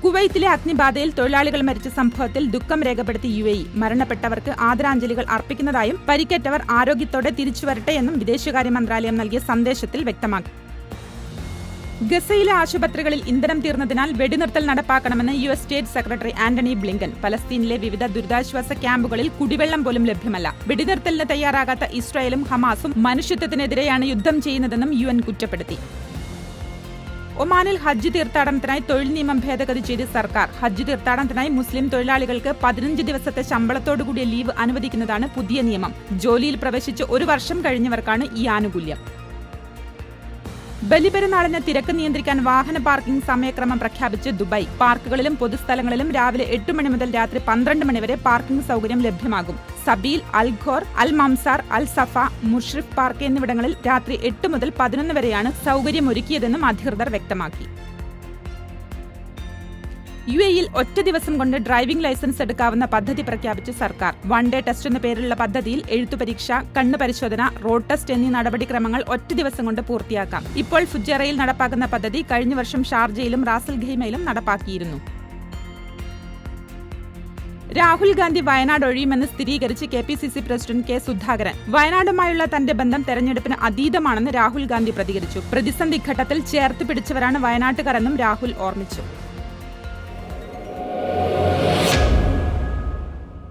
കുവൈത്തിലെ അഗ്നിബാധയിൽ തൊഴിലാളികൾ മരിച്ച സംഭവത്തിൽ ദുഃഖം രേഖപ്പെടുത്തി UAE. മരണപ്പെട്ടവർക്ക് ആദരാഞ്ജലികൾ അർപ്പിക്കുന്നതായും പരിക്കേറ്റവർ ആരോഗ്യത്തോടെ തിരിച്ചുവരട്ടെയെന്നും വിദേശകാര്യ മന്ത്രാലയം നൽകിയ സന്ദേശത്തിൽ വ്യക്തമാക്കി. ഗസയിലെ ആശുപത്രികളിൽ ഇന്ധനം തീർന്നതിനാൽ വെടിനിർത്തൽ നടപ്പാക്കണമെന്ന് US state secretary Antony Blinken. പലസ്തീനിലെ വിവിധ ദുരിതാശ്വാസ ക്യാമ്പുകളിൽ കുടിവെള്ളം പോലും ലഭ്യമല്ല. വെടിനിർത്തലിന് തയ്യാറാകാത്ത ഇസ്രായേലും ഹമാസും മനുഷ്യത്വത്തിനെതിരെയാണ് യുദ്ധം ചെയ്യുന്നതെന്നും UN കുറ്റപ്പെടുത്തി. ഒമാനിൽ ഹജ്ജ് തീർത്ഥാടനത്തിനായി തൊഴിൽ നിയമം ഭേദഗതി ചെയ്ത് സർക്കാർ. ഹജ്ജ് തീർത്ഥാടനത്തിനായി മുസ്ലിം തൊഴിലാളികൾക്ക് 15 ദിവസത്തെ ശമ്പളത്തോടുകൂടിയ ലീവ് അനുവദിക്കുന്നതാണ് പുതിയ നിയമം. ജോലിയിൽ പ്രവേശിച്ച് 1 വർഷം കഴിഞ്ഞവർക്കാണ് ഈ ആനുകൂല്യം. ബലിപെരുന്നാളിന് തിരക്ക് നിയന്ത്രിക്കാൻ വാഹന പാർക്കിംഗ് സമയക്രമം പ്രഖ്യാപിച്ച് ദുബായ്. പാർക്കുകളിലും പൊതുസ്ഥലങ്ങളിലും രാവിലെ 8 മണി മുതൽ രാത്രി 12 മണി വരെ പാർക്കിംഗ് സൗകര്യം ലഭ്യമാകും. സബീൽ, അൽ ഖോർ, അൽ മംസാർ, അൽ സഫ, മുഷ്രിഫ് പാർക്ക് എന്നിവിടങ്ങളിൽ രാത്രി 8 മുതൽ 11 വരെയാണ് സൗകര്യമൊരുക്കിയതെന്നും അധികൃതർ വ്യക്തമാക്കി. UAE-യിൽ ഒറ്റ ദിവസം കൊണ്ട് ഡ്രൈവിംഗ് ലൈസൻസ് എടുക്കാവുന്ന പദ്ധതി പ്രഖ്യാപിച്ച് സർക്കാർ. 1 ഡേ ടെസ്റ്റ് എന്ന പേരിലുള്ള പദ്ധതിയിൽ എഴുത്തുപരീക്ഷ, കണ്ണ് പരിശോധന, റോഡ് ടെസ്റ്റ് എന്നീ നടപടിക്രമങ്ങൾ ഒറ്റ ദിവസം കൊണ്ട് പൂർത്തിയാക്കാം. ഇപ്പോൾ ഫുജൈറയിൽ നടപ്പാക്കുന്ന പദ്ധതി കഴിഞ്ഞ വർഷം ഷാർജയിലും റാസൽ ഖൈമയിലും നടപ്പാക്കിയിരുന്നു. രാഹുൽ ഗാന്ധി വയനാട് ഒഴിയുമെന്ന് സ്ഥിരീകരിച്ച് KPCC പ്രസിഡന്റ് K. സുധാകരൻ. വയനാടുമായുള്ള തന്റെ ബന്ധം തെരഞ്ഞെടുപ്പിന് അതീതമാണെന്ന് രാഹുൽ ഗാന്ധി പ്രതികരിച്ചു. പ്രതിസന്ധി ഘട്ടത്തിൽ ചേർത്ത് പിടിച്ചവരാണ് വയനാട്ടുകാരെന്നും രാഹുൽ ഓർമ്മിച്ചു.